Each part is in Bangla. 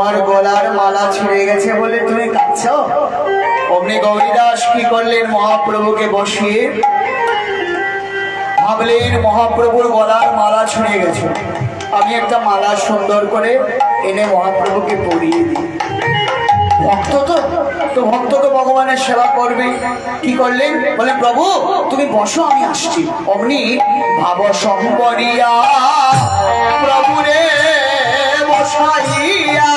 তোমার গলার মালা ছিঁড়ে গেছে বলে তুমি কাঁদছো। অমনি গৌরীদাস কি করলেন, মহাপ্রভুকে বসিয়ে ভাবলেন মহাপ্রভুর গলার মালা ছিঁড়ে গেছে, আমি একটা মালা সুন্দর করে এনে মহাপ্রভুকে পরিয়ে দিই। ভক্ত তো ভক্ত তো ভগবানের সেবা করবে। কি করলেন, বলে প্রভু তুমি বসো আমি আসছি। অমনি ভাব সম্বরিয়া প্রভুরে বসাইয়া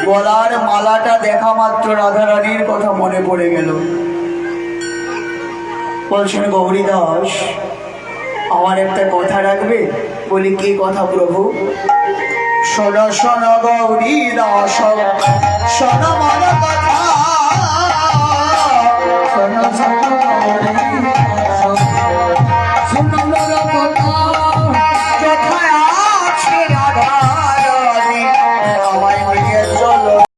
গলার মালাটা দেখা মাত্র রাধারানীর কথা মনে পড়ে গেল। বলছেন গৌরীদাস আমার একটা কথা রাখবে। বলি কি কথা প্রভু? শোন শোন গৌরীদাস শোন আমার কথা, শোন শোন